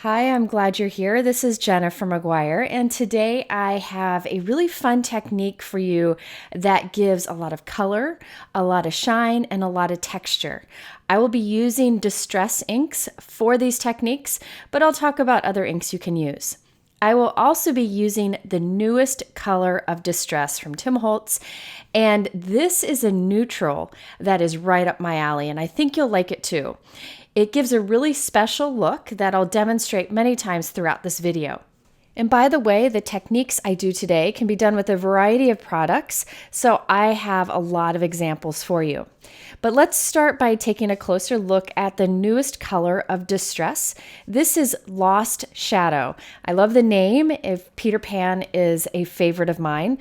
Hi, I'm glad you're here. This is Jenna from McGuire, and today I have a really fun technique for you that gives a lot of color, a lot of shine, and a lot of texture. I will be using distress inks for these techniques, but I'll talk about other inks you can use. I will also be using the newest color of distress from Tim Holtz, and this is a neutral that is right up my alley, and I think you'll like it too. It gives a really special look that I'll demonstrate many times throughout this video. And by the way, the techniques I do today can be done with a variety of products, so I have a lot of examples for you. But let's start by taking a closer look at the newest color of distress. This is Lost Shadow. I love the name, if Peter Pan is a favorite of mine.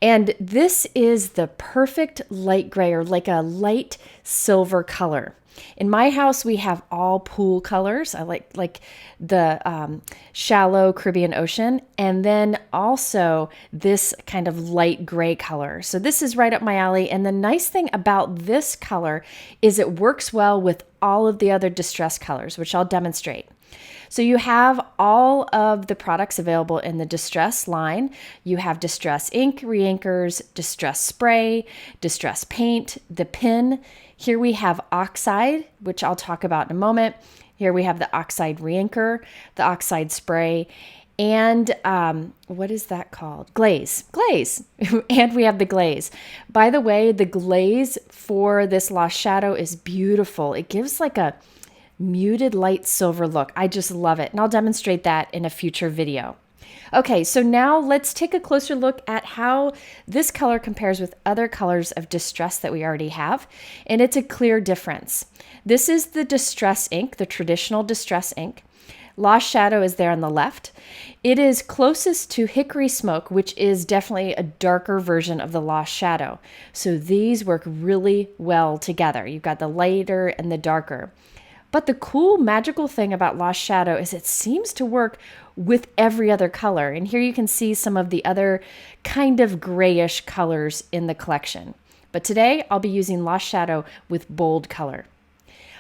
And this is the perfect light gray, or like a light silver color. In my house, we have all pool colors. I like the shallow Caribbean Ocean, and then also this kind of light gray color. So this is right up my alley. And the nice thing about this color is it works well with all of the other distress colors, which I'll demonstrate. So you have all of the products available in the Distress line. You have Distress ink, reinkers, Distress spray, Distress paint, the pin. Here we have Oxide, which I'll talk about in a moment. Here we have the Oxide reinker, the Oxide spray, and what is that called? Glaze. And we have the glaze. By the way, the glaze for this Lost Shadow is beautiful. It gives like a muted light silver look. I just love it. And I'll demonstrate that in a future video. Okay, so now let's take a closer look at how this color compares with other colors of distress that we already have. And it's a clear difference. This is the distress ink, the traditional distress ink. Lost Shadow is there on the left. It is closest to Hickory Smoke, which is definitely a darker version of the Lost Shadow. So these work really well together. You've got the lighter and the darker. But the cool magical thing about Lost Shadow is it seems to work with every other color. And here you can see some of the other kind of grayish colors in the collection. But today I'll be using Lost Shadow with bold color.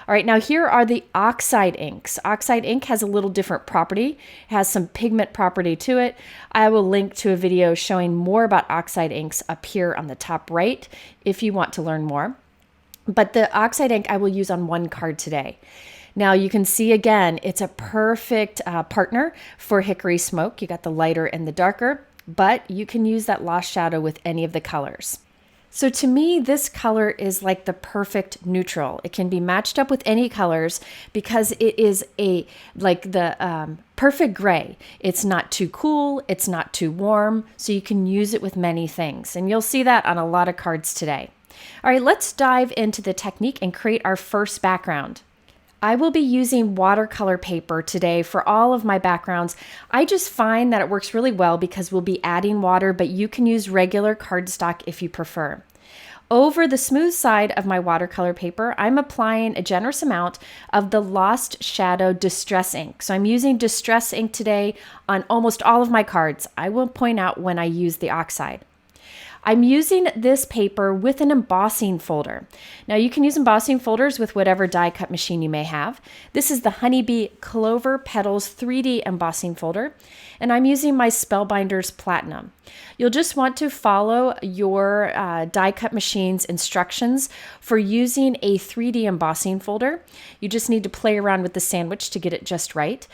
All right, now here are the Oxide inks. Oxide ink has a little different property. It has some pigment property to it. I will link to a video showing more about Oxide inks up here on the top right if you want to learn more. But the Oxide ink I will use on one card today. Now you can see again, it's a perfect partner for Hickory Smoke. You got the lighter and the darker, but you can use that Lost Shadow with any of the colors. So to me, this color is like the perfect neutral. It can be matched up with any colors because it is like the perfect gray. It's not too cool, it's not too warm, so you can use it with many things. And you'll see that on a lot of cards today. All right, let's dive into the technique and create our first background. I will be using watercolor paper today for all of my backgrounds. I just find that it works really well because we'll be adding water, but you can use regular cardstock if you prefer. Over the smooth side of my watercolor paper, I'm applying a generous amount of the Lost Shadow Distress ink. So I'm using Distress ink today on almost all of my cards. I will point out when I use the Oxide. I'm using this paper with an embossing folder. Now you can use embossing folders with whatever die cut machine you may have. This is the Honeybee Clover Petals 3D embossing folder, and I'm using my Spellbinders Platinum. You'll just want to follow your die cut machine's instructions for using a 3D embossing folder. You just need to play around with the sandwich to get it just right.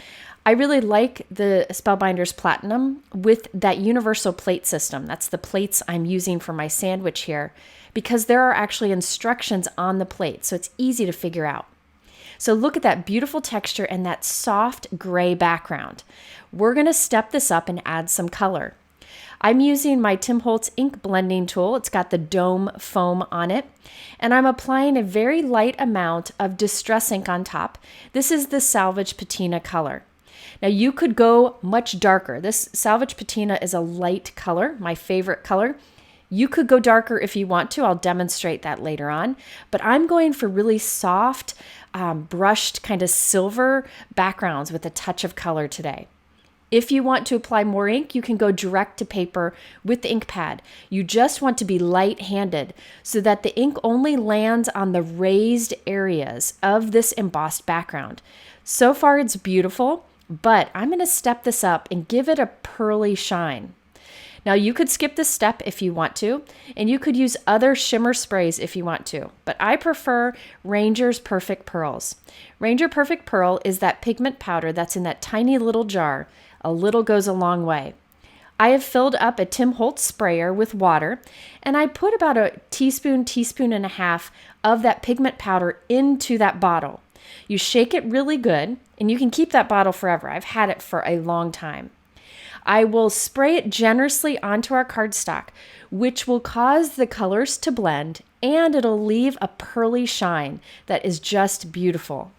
I really like the Spellbinders Platinum with that universal plate system. That's the plates I'm using for my sandwich here because there are actually instructions on the plate, so it's easy to figure out. So look at that beautiful texture and that soft gray background. We're going to step this up and add some color. I'm using my Tim Holtz ink blending tool. It's got the dome foam on it. And I'm applying a very light amount of distress ink on top. This is the Salvage Patina color. Now you could go much darker. This Salvage Patina is a light color, my favorite color. You could go darker if you want to. I'll demonstrate that later on. But I'm going for really soft, brushed kind of silver backgrounds with a touch of color today. If you want to apply more ink, you can go direct to paper with the ink pad. You just want to be light-handed so that the ink only lands on the raised areas of this embossed background. So far, it's beautiful. but I'm going to step this up and give it a pearly shine. Now you could skip this step if you want to, and you could use other shimmer sprays if you want to, but I prefer Ranger's Perfect Pearls. Ranger Perfect Pearl is that pigment powder that's in that tiny little jar. A little goes a long way. I have filled up a Tim Holtz sprayer with water, and I put about a teaspoon and a half of that pigment powder into that bottle. You shake it really good, and you can keep that bottle forever. I've had it for a long time. I will spray it generously onto our cardstock, which will cause the colors to blend, and it'll leave a pearly shine that is just beautiful.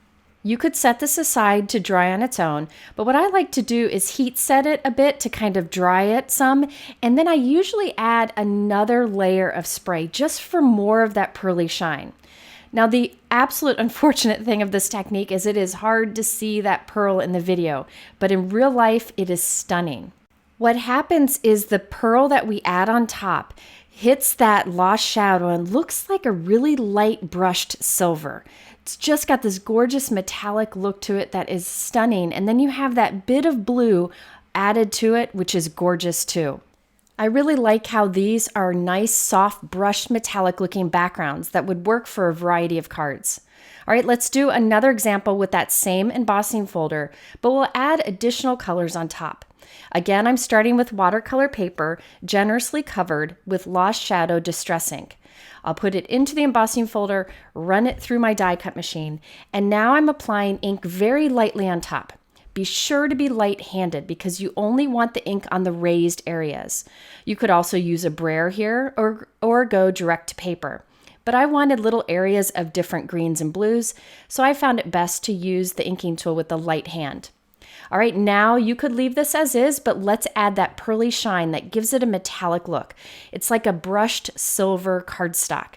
You could set this aside to dry on its own, but what I like to do is heat set it a bit to kind of dry it some, and then I usually add another layer of spray just for more of that pearly shine. Now, the absolute unfortunate thing of this technique is it is hard to see that pearl in the video, but in real life, it is stunning. What happens is the pearl that we add on top hits that lost shadow and looks like a really light brushed silver. It's just got this gorgeous metallic look to it that is stunning, and then you have that bit of blue added to it, which is gorgeous too. I really like how these are nice, soft, brushed, metallic looking backgrounds that would work for a variety of cards. All right, let's do another example with that same embossing folder, but we'll add additional colors on top. Again, I'm starting with watercolor paper, generously covered with Lost Shadow Distress ink. I'll put it into the embossing folder, run it through my die cut machine, and now I'm applying ink very lightly on top. Be sure to be light-handed because you only want the ink on the raised areas. You could also use a brayer here or go direct to paper. But I wanted little areas of different greens and blues, so I found it best to use the inking tool with the light hand. All right, now you could leave this as is, but let's add that pearly shine that gives it a metallic look. It's like a brushed silver cardstock.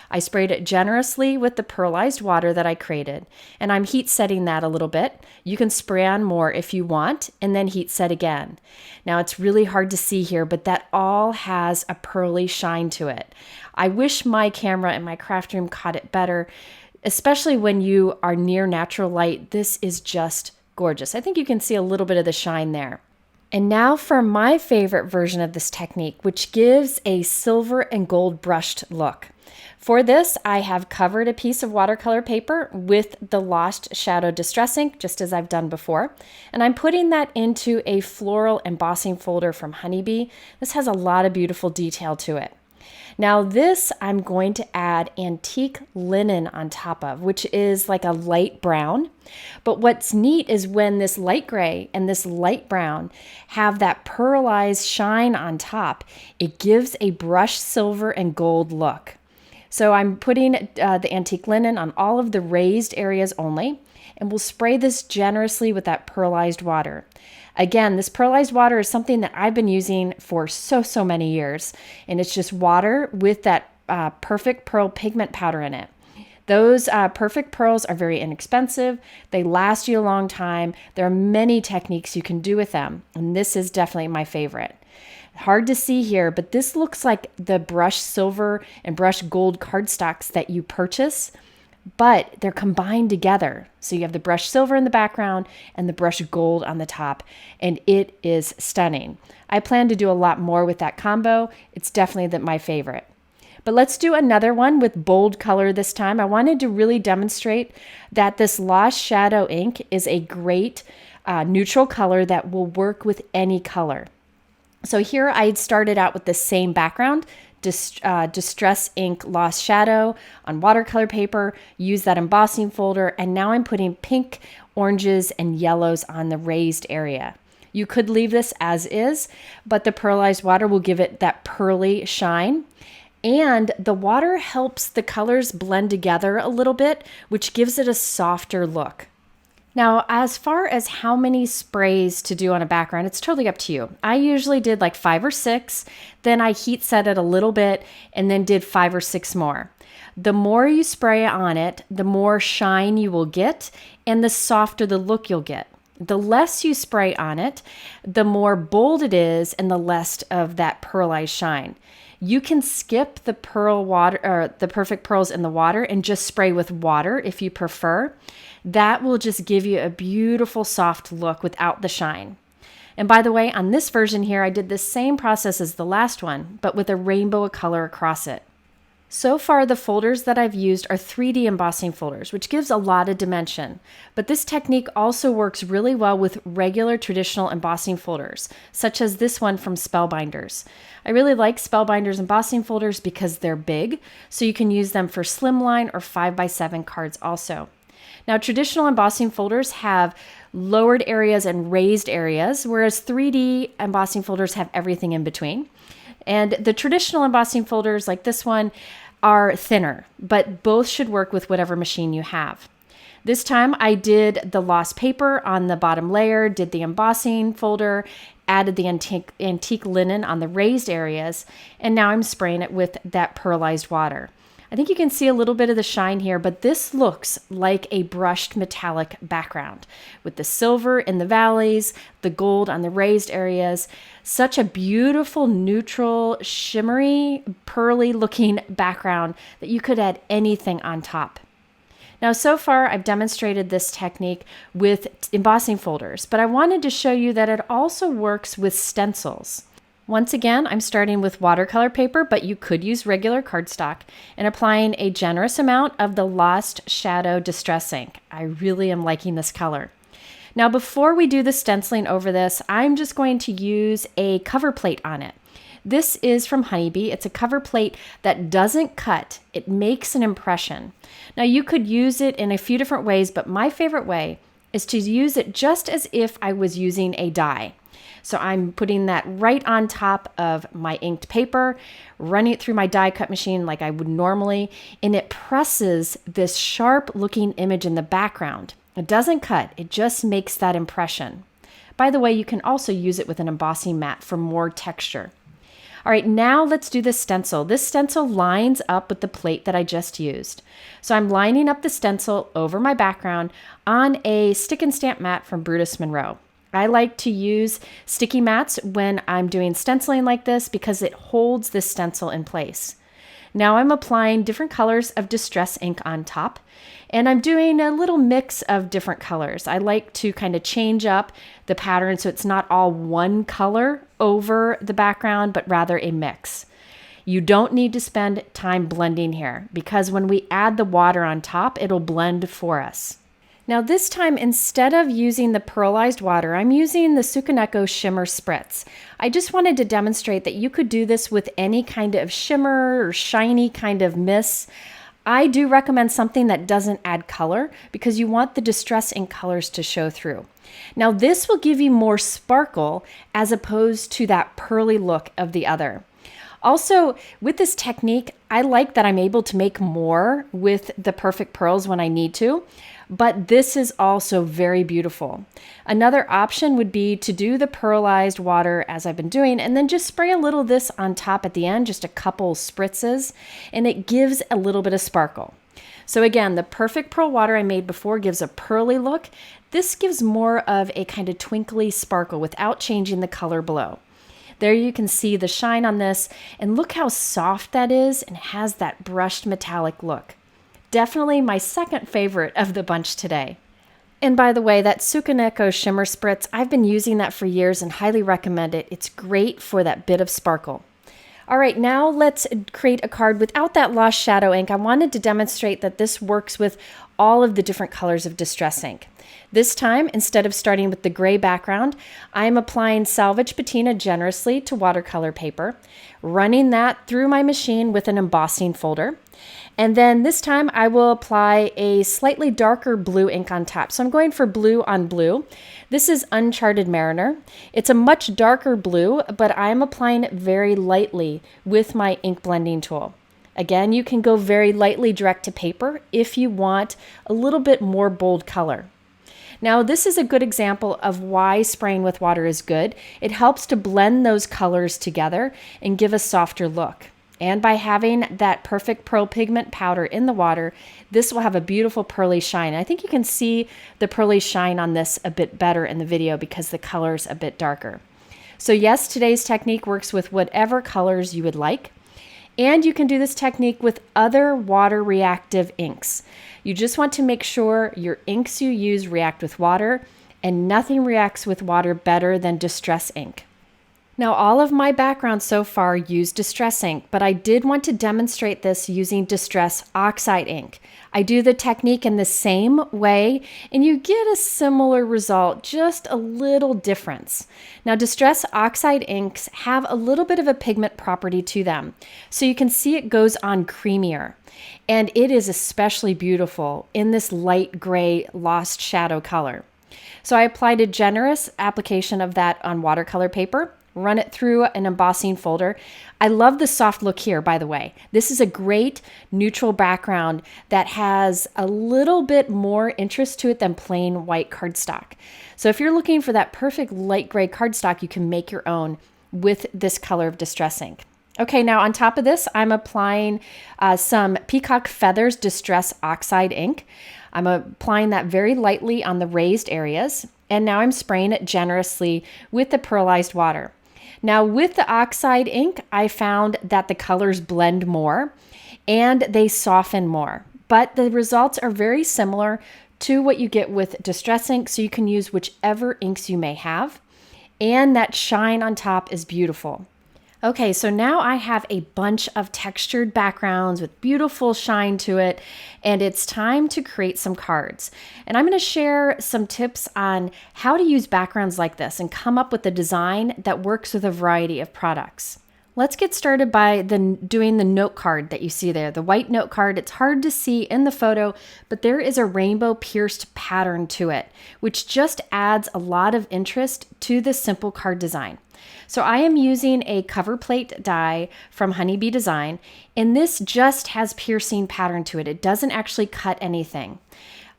I sprayed it generously with the pearlized water that I created, and I'm heat setting that a little bit. You can spray on more if you want, and then heat set again. Now it's really hard to see here, but that all has a pearly shine to it. I wish my camera and my craft room caught it better, especially when you are near natural light. This is just gorgeous. I think you can see a little bit of the shine there. And now for my favorite version of this technique, which gives a silver and gold brushed look. For this, I have covered a piece of watercolor paper with the Lost Shadow Distress ink, just as I've done before. And I'm putting that into a floral embossing folder from Honeybee. This has a lot of beautiful detail to it. Now this, I'm going to add antique linen on top of, which is like a light brown. But what's neat is when this light gray and this light brown have that pearlized shine on top, it gives a brushed silver and gold look. So I'm putting the antique linen on all of the raised areas only, and we'll spray this generously with that pearlized water. Again, this pearlized water is something that I've been using for so many years, and it's just water with that perfect pearl pigment powder in it. Those perfect pearls are very inexpensive. They last you a long time. There are many techniques you can do with them, and this is definitely my favorite. Hard to see here, but this looks like the brushed silver and brushed gold cardstocks that you purchase, but they're combined together. So you have the brushed silver in the background and the brushed gold on the top, and it is stunning. I plan to do a lot more with that combo. It's definitely my favorite. But let's do another one with bold color this time. I wanted to really demonstrate that this Lost Shadow ink is a great neutral color that will work with any color. So here I had started out with the same background, Distress Ink Lost Shadow on watercolor paper, use that embossing folder, and now I'm putting pink, oranges, and yellows on the raised area. You could leave this as is, but the pearlized water will give it that pearly shine. And the water helps the colors blend together a little bit, which gives it a softer look. Now, as far as how many sprays to do on a background, it's totally up to you. I usually did like 5 or 6, then I heat set it a little bit, and then did 5 or 6 more. The more you spray on it, the more shine you will get, and the softer the look you'll get. The less you spray on it, the more bold it is, and the less of that pearlized shine. You can skip the pearl water or the perfect pearls in the water and just spray with water if you prefer. That will just give you a beautiful soft look without the shine. And by the way, on this version here, I did the same process as the last one, but with a rainbow of color across it. So far, the folders that I've used are 3D embossing folders, which gives a lot of dimension. But this technique also works really well with regular traditional embossing folders, such as this one from Spellbinders. I really like Spellbinders embossing folders because they're big, so you can use them for slimline or 5x7 cards also. Now, traditional embossing folders have lowered areas and raised areas, whereas 3D embossing folders have everything in between. And the traditional embossing folders like this one are thinner, but both should work with whatever machine you have. This time I did the lost paper on the bottom layer, did the embossing folder, added the antique linen on the raised areas, and now I'm spraying it with that pearlized water. I think you can see a little bit of the shine here, but this looks like a brushed metallic background with the silver in the valleys, the gold on the raised areas. Such a beautiful, neutral, shimmery, pearly looking background that you could add anything on top. Now, so far, I've demonstrated this technique with embossing folders, but I wanted to show you that it also works with stencils. Once again, I'm starting with watercolor paper, but you could use regular cardstock, and applying a generous amount of the Lost Shadow Distress ink. I really am liking this color. Now, before we do the stenciling over this, I'm just going to use a cover plate on it. This is from Honeybee. It's a cover plate that doesn't cut. It makes an impression. Now, you could use it in a few different ways, but my favorite way is to use it just as if I was using a die. So I'm putting that right on top of my inked paper, running it through my die cut machine like I would normally, and it presses this sharp looking image in the background. It doesn't cut, it just makes that impression. By the way, you can also use it with an embossing mat for more texture. All right, now let's do the stencil. This stencil lines up with the plate that I just used. So I'm lining up the stencil over my background on a stick and stamp mat from Brutus Monroe. I like to use sticky mats when I'm doing stenciling like this because it holds this stencil in place. Now I'm applying different colors of distress ink on top, and I'm doing a little mix of different colors. I like to kind of change up the pattern so it's not all one color over the background, but rather a mix. You don't need to spend time blending here because when we add the water on top, it'll blend for us. Now this time, instead of using the pearlized water, I'm using the Sukaneko Shimmer Spritz. I just wanted to demonstrate that you could do this with any kind of shimmer or shiny kind of mist. I do recommend something that doesn't add color because you want the distress ink colors to show through. Now this will give you more sparkle as opposed to that pearly look of the other. Also, with this technique, I like that I'm able to make more with the perfect pearls when I need to. But this is also very beautiful. Another option would be to do the pearlized water as I've been doing and then just spray a little of this on top at the end, just a couple spritzes, and it gives a little bit of sparkle. So again, the perfect pearl water I made before gives a pearly look. This gives more of a kind of twinkly sparkle without changing the color below. There you can see the shine on this, and look how soft that is and has that brushed metallic look. Definitely my second favorite of the bunch today. And by the way, that Sukaneko Shimmer Spritz, I've been using that for years and highly recommend it. It's great for that bit of sparkle. All right, now let's create a card without that Lost Shadow ink. I wanted to demonstrate that this works with all of the different colors of distress ink. This time, instead of starting with the gray background, I'm applying Salvage Patina generously to watercolor paper, running that through my machine with an embossing folder. And then this time I will apply a slightly darker blue ink on top. So I'm going for blue on blue. This is Uncharted Mariner. It's a much darker blue, but I'm applying it very lightly with my ink blending tool. Again, you can go very lightly direct to paper if you want a little bit more bold color. Now, this is a good example of why spraying with water is good. It helps to blend those colors together and give a softer look. And by having that perfect pearl pigment powder in the water, this will have a beautiful pearly shine. I think you can see the pearly shine on this a bit better in the video because the color's a bit darker. So yes, today's technique works with whatever colors you would like. And you can do this technique with other water reactive inks. You just want to make sure your inks you use react with water, and nothing reacts with water better than Distress ink. Now, all of my backgrounds so far use Distress ink, but I did want to demonstrate this using Distress Oxide ink. I do the technique in the same way, and you get a similar result, just a little difference. Now, Distress Oxide inks have a little bit of a pigment property to them, so you can see it goes on creamier. And it is especially beautiful in this light gray lost shadow color. So I applied a generous application of that on watercolor paper, run it through an embossing folder. I love the soft look here, by the way. This is a great neutral background that has a little bit more interest to it than plain white cardstock. So if you're looking for that perfect light gray cardstock, you can make your own with this color of Distress ink. Okay, now on top of this, I'm applying some Peacock Feathers Distress Oxide ink. I'm applying that very lightly on the raised areas, and now I'm spraying it generously with the pearlized water. Now with the Oxide ink, I found that the colors blend more and they soften more, but the results are very similar to what you get with Distress ink, so you can use whichever inks you may have, and that shine on top is beautiful. Okay, so now I have a bunch of textured backgrounds with beautiful shine to it, and it's time to create some cards. And I'm going to share some tips on how to use backgrounds like this and come up with a design that works with a variety of products. Let's get started by doing the note card that you see there, the white note card. It's hard to see in the photo, but there is a rainbow pierced pattern to it, which just adds a lot of interest to this simple card design. So I am using a Coverplate die from Honeybee Design, and this just has piercing pattern to it. It doesn't actually cut anything.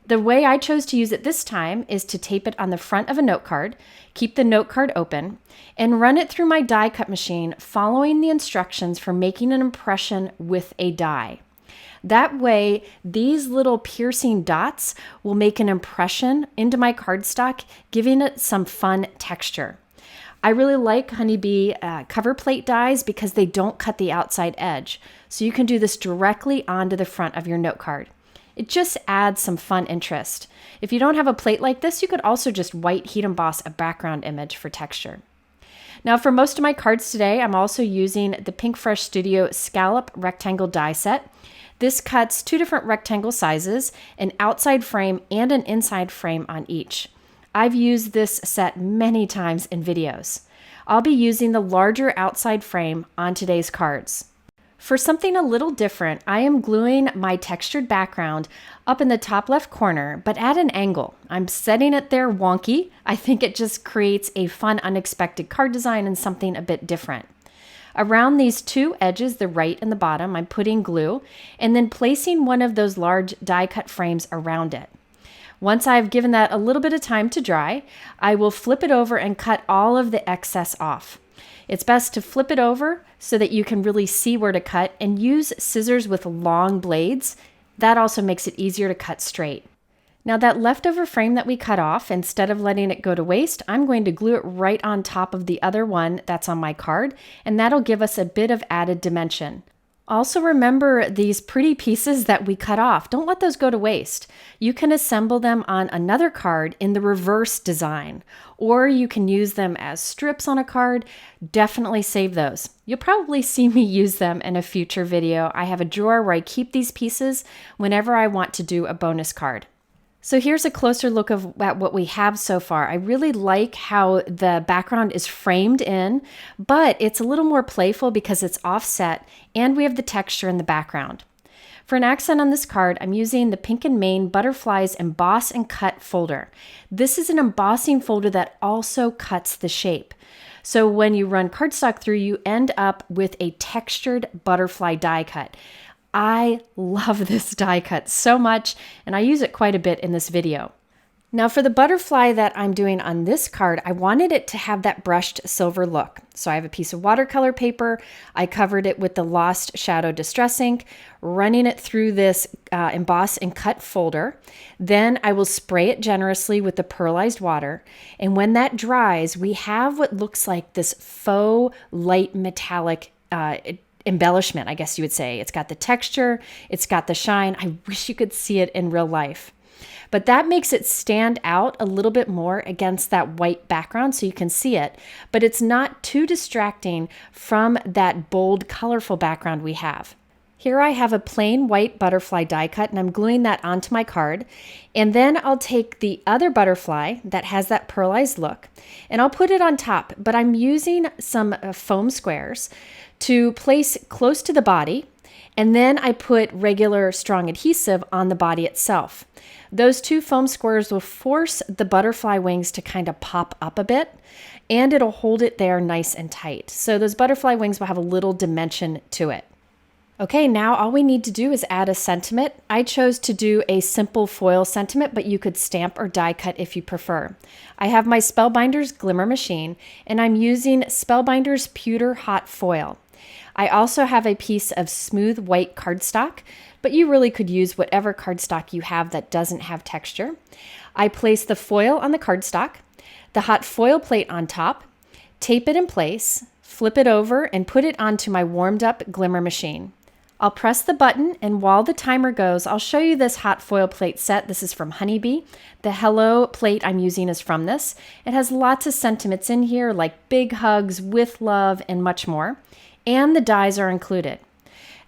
The way I chose to use it this time is to tape it on the front of a note card, keep the note card open, and run it through my die cut machine, following the instructions for making an impression with a die. That way, these little piercing dots will make an impression into my cardstock, giving it some fun texture. I really like Honeybee Coverplate dies because they don't cut the outside edge, so you can do this directly onto the front of your note card. It just adds some fun interest. If you don't have a plate like this, you could also just white heat emboss a background image for texture. Now for most of my cards today, I'm also using the Pinkfresh Studio Scallop Rectangle die set. This cuts 2 different rectangle sizes, an outside frame and an inside frame on each. I've used this set many times in videos. I'll be using the larger outside frame on today's cards. For something a little different, I am gluing my textured background up in the top left corner, but at an angle. I'm setting it there wonky. I think it just creates a fun, unexpected card design and something a bit different. Around these 2 edges, the right and the bottom, I'm putting glue and then placing one of those large die cut frames around it. Once I've given that a little bit of time to dry, I will flip it over and cut all of the excess off. It's best to flip it over so that you can really see where to cut, and use scissors with long blades. That also makes it easier to cut straight. Now that leftover frame that we cut off, instead of letting it go to waste, I'm going to glue it right on top of the other one that's on my card, and that'll give us a bit of added dimension. Also remember these pretty pieces that we cut off. Don't let those go to waste. You can assemble them on another card in the reverse design, or you can use them as strips on a card. Definitely save those. You'll probably see me use them in a future video. I have a drawer where I keep these pieces whenever I want to do a bonus card. So here's a closer look at what we have so far. I really like how the background is framed in, but it's a little more playful because it's offset and we have the texture in the background. For an accent on this card, I'm using the Pink and Main Butterflies Emboss and Cut folder. This is an embossing folder that also cuts the shape. So when you run cardstock through, you end up with a textured butterfly die cut. I love this die cut so much, and I use it quite a bit in this video. Now for the butterfly that I'm doing on this card, I wanted it to have that brushed silver look. So I have a piece of watercolor paper. I covered it with the Lost Shadow Distress ink, running it through this emboss and cut folder. Then I will spray it generously with the pearlized water. And when that dries, we have what looks like this faux light metallic embellishment, I guess you would say. It's got the texture, it's got the shine. I wish you could see it in real life. But that makes it stand out a little bit more against that white background so you can see it, but it's not too distracting from that bold, colorful background we have. Here I have a plain white butterfly die cut and I'm gluing that onto my card. And then I'll take the other butterfly that has that pearlized look and I'll put it on top, but I'm using some foam squares to place close to the body. And then I put regular strong adhesive on the body itself. Those two foam squares will force the butterfly wings to kind of pop up a bit and it'll hold it there nice and tight. So those butterfly wings will have a little dimension to it. Okay, now all we need to do is add a sentiment. I chose to do a simple foil sentiment, but you could stamp or die cut if you prefer. I have my Spellbinders Glimmer machine, and I'm using Spellbinders Pewter Hot Foil. I also have a piece of smooth white cardstock, but you really could use whatever cardstock you have that doesn't have texture. I place the foil on the cardstock, the hot foil plate on top, tape it in place, flip it over, and put it onto my warmed up glimmer machine. I'll press the button, and while the timer goes, I'll show you this hot foil plate set. This is from Honeybee. The Hello plate I'm using is from this. It has lots of sentiments in here, like big hugs, with love, and much more. And the dies are included.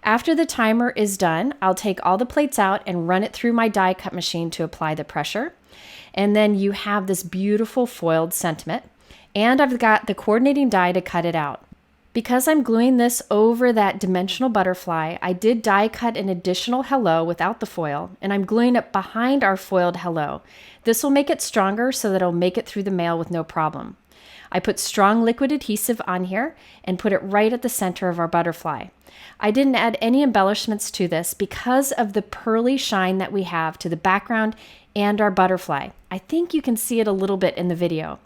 After the timer is done, I'll take all the plates out and run it through my die cut machine to apply the pressure. And then you have this beautiful foiled sentiment. And I've got the coordinating die to cut it out. Because I'm gluing this over that dimensional butterfly, I did die cut an additional hello without the foil, and I'm gluing it behind our foiled hello. This will make it stronger so that it'll make it through the mail with no problem. I put strong liquid adhesive on here and put it right at the center of our butterfly. I didn't add any embellishments to this because of the pearly shine that we have to the background and our butterfly. I think you can see it a little bit in the video.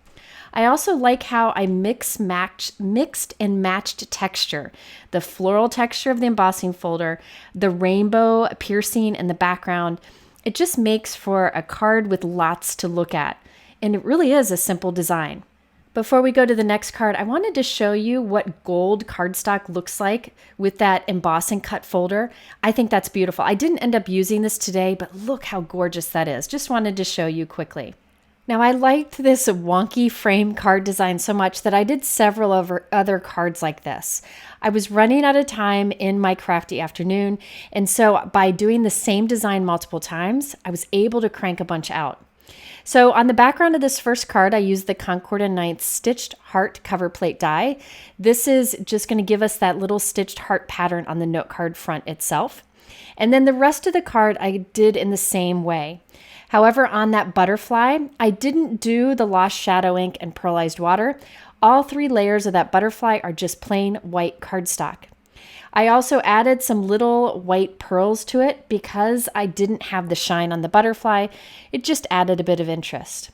I also like how I mixed and matched texture. The floral texture of the embossing folder, the rainbow piercing in the background. It just makes for a card with lots to look at. And it really is a simple design. Before we go to the next card, I wanted to show you what gold cardstock looks like with that embossing cut folder. I think that's beautiful. I didn't end up using this today, but look how gorgeous that is. Just wanted to show you quickly. Now, I liked this wonky frame card design so much that I did several other cards like this. I was running out of time in my crafty afternoon, and so by doing the same design multiple times, I was able to crank a bunch out. So on the background of this first card, I used the Concord & Ninth Stitched Heart cover plate die. This is just going to give us that little stitched heart pattern on the note card front itself. And then the rest of the card I did in the same way. However, on that butterfly, I didn't do the Lost Shadow ink and pearlized water. All three layers of that butterfly are just plain white cardstock. I also added some little white pearls to it because I didn't have the shine on the butterfly. It just added a bit of interest.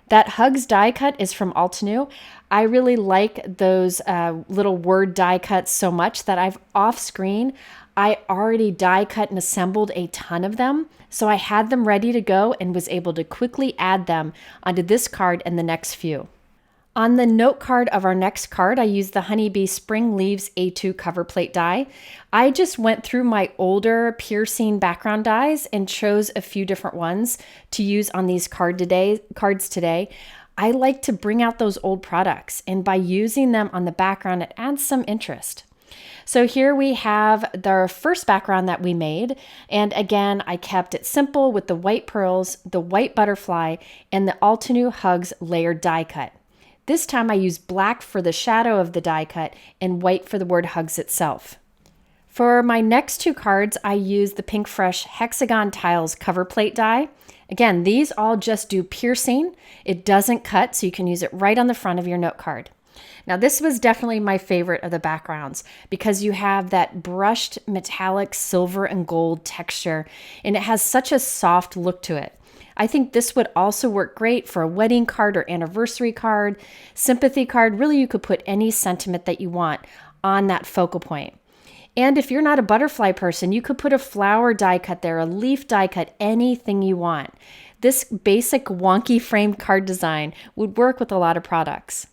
That Hugs die cut is from Altenew. I really like those little word die cuts so much that I've off screen. I already die cut and assembled a ton of them, so I had them ready to go and was able to quickly add them onto this card and the next few. On the note card of our next card, I used the Honeybee Spring Leaves A2 cover plate die. I just went through my older piercing background dies and chose a few different ones to use on these cards today. I like to bring out those old products, and by using them on the background, it adds some interest. So here we have the first background that we made. And again, I kept it simple with the white pearls, the white butterfly, and the Altenew Hugs layered die cut. This time I used black for the shadow of the die cut and white for the word Hugs itself. For my next two cards, I used the Pinkfresh Hexagon Tiles cover plate die. Again, these all just do piercing. It doesn't cut, so you can use it right on the front of your note card. Now, this was definitely my favorite of the backgrounds because you have that brushed metallic silver and gold texture, and it has such a soft look to it. I think this would also work great for a wedding card or anniversary card, sympathy card. Really, you could put any sentiment that you want on that focal point. And if you're not a butterfly person, you could put a flower die cut there, a leaf die cut, anything you want. This basic wonky framed card design would work with a lot of products.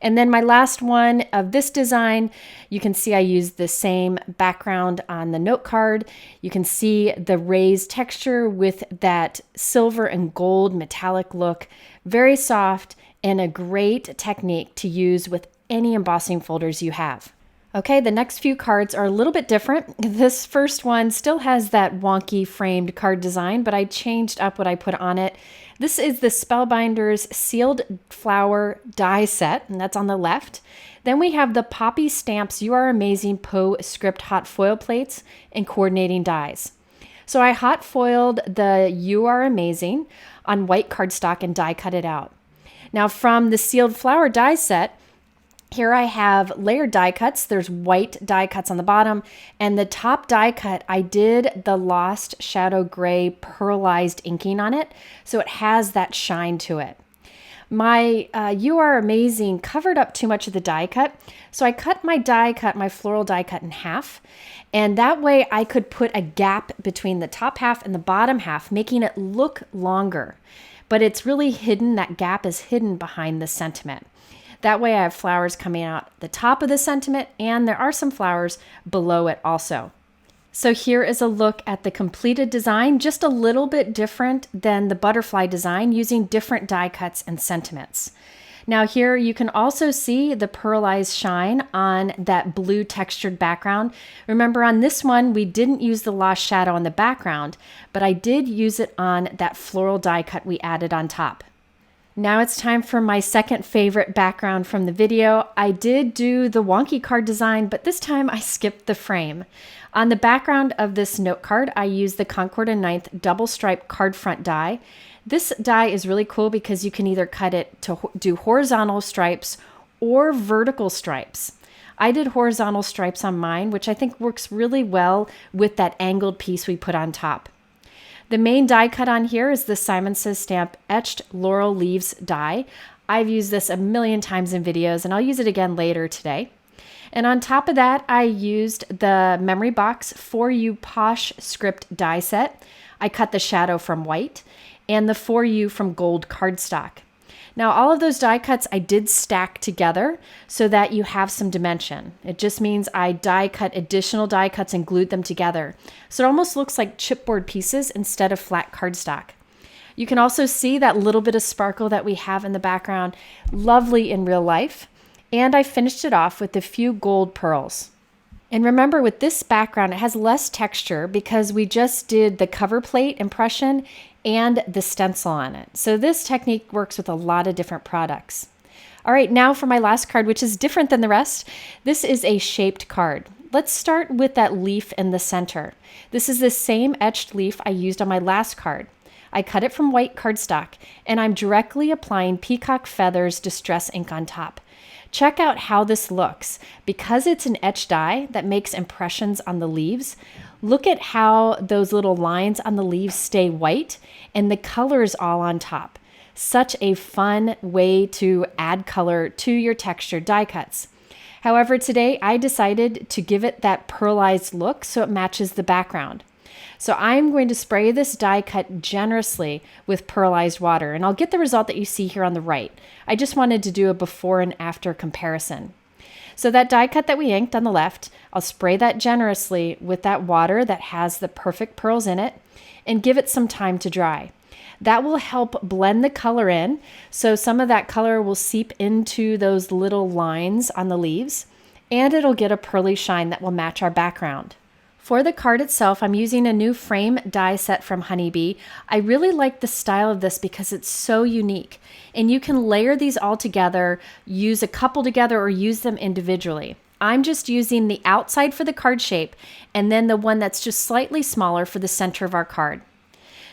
And then my last one of this design, you can see I used the same background on the note card. You can see the raised texture with that silver and gold metallic look. Very soft and a great technique to use with any embossing folders you have. Okay, the next few cards are a little bit different. This first one still has that wonky framed card design, but I changed up what I put on it. This is the Spellbinders Sealed Flower Die Set, and that's on the left. Then we have the Poppy Stamps You Are Amazing Postscript Hot Foil Plates and Coordinating Dies. So I hot foiled the You Are Amazing on white cardstock and die cut it out. Now from the Sealed Flower Die Set, here I have layered die cuts. There's white die cuts on the bottom, and the top die cut, I did the Lost Shadow Gray pearlized inking on it, so it has that shine to it. My You Are Amazing covered up too much of the die cut, so I cut my floral die cut in half, and that way I could put a gap between the top half and the bottom half, making it look longer. But it's really hidden, that gap is hidden behind the sentiment. That way I have flowers coming out the top of the sentiment, and there are some flowers below it also. So here is a look at the completed design, just a little bit different than the butterfly design, using different die cuts and sentiments. Now here you can also see the pearlized shine on that blue textured background. Remember on this one, we didn't use the lost shadow on the background, but I did use it on that floral die cut we added on top. Now it's time for my second favorite background from the video. I did do the wonky card design, but this time I skipped the frame. On the background of this note card, I used the Concord and 9th double stripe card front die. This die is really cool because you can either cut it to do horizontal stripes or vertical stripes. I did horizontal stripes on mine, which I think works really well with that angled piece we put on top. The main die cut on here is the Simon Says Stamp Etched Laurel Leaves die. I've used this a million times in videos, and I'll use it again later today. And on top of that, I used the Memory Box For You Posh Script die set. I cut the shadow from white and the For You from gold cardstock. Now all of those die cuts I did stack together so that you have some dimension. It just means I die cut additional die cuts and glued them together. So it almost looks like chipboard pieces instead of flat cardstock. You can also see that little bit of sparkle that we have in the background, lovely in real life. And I finished it off with a few gold pearls. And remember, with this background, it has less texture because we just did the cover plate impression and the stencil on it. So this technique works with a lot of different products. All right, now for my last card, which is different than the rest. This is a shaped card. Let's start with that leaf in the center. This is the same etched leaf I used on my last card. I cut it from white cardstock, and I'm directly applying Peacock Feathers Distress ink on top. Check out how this looks. Because it's an etched die that makes impressions on the leaves, look at how those little lines on the leaves stay white and the color is all on top. Such a fun way to add color to your textured die cuts. However, today I decided to give it that pearlized look so it matches the background. So I'm going to spray this die cut generously with pearlized water, and I'll get the result that you see here on the right. I just wanted to do a before and after comparison. So that die cut that we inked on the left, I'll spray that generously with that water that has the perfect pearls in it and give it some time to dry. That will help blend the color in, so some of that color will seep into those little lines on the leaves, and it'll get a pearly shine that will match our background. For the card itself, I'm using a new frame die set from Honeybee. I really like the style of this because it's so unique, and you can layer these all together, use a couple together, or use them individually. I'm just using the outside for the card shape, and then the one that's just slightly smaller for the center of our card.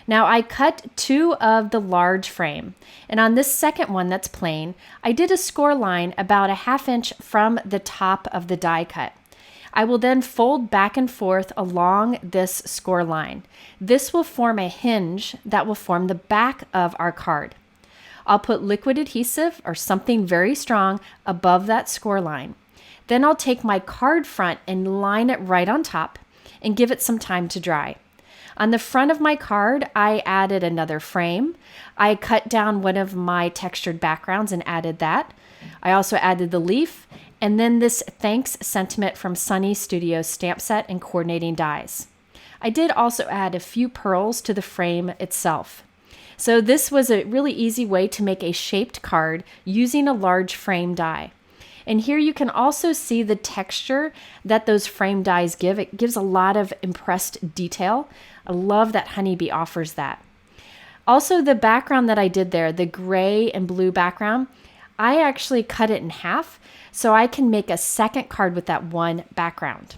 Now I cut 2 of the large frame, and on this second one that's plain, I did a score line about a 1/2 inch from the top of the die cut. I will then fold back and forth along this score line. This will form a hinge that will form the back of our card. I'll put liquid adhesive or something very strong above that score line. Then I'll take my card front and line it right on top and give it some time to dry. On the front of my card, I added another frame. I cut down one of my textured backgrounds and added that. I also added the leaf and then this thanks sentiment from Sunny Studios stamp set and coordinating dies. I did also add a few pearls to the frame itself. So this was a really easy way to make a shaped card using a large frame die. And here you can also see the texture that those frame dies give. It gives a lot of impressed detail. I love that Honeybee offers that. Also, the background that I did there, the gray and blue background, I actually cut it in half so I can make a second card with that one background.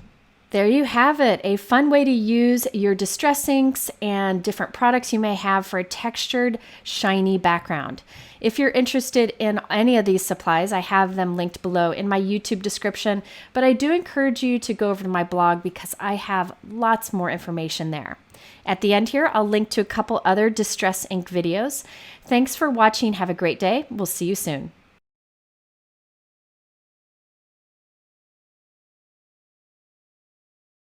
There you have it, a fun way to use your distress inks and different products you may have for a textured, shiny background. If you're interested in any of these supplies, I have them linked below in my YouTube description, but I do encourage you to go over to my blog because I have lots more information there. At the end here, I'll link to a couple other distress ink videos. Thanks for watching. Have a great day. We'll see you soon.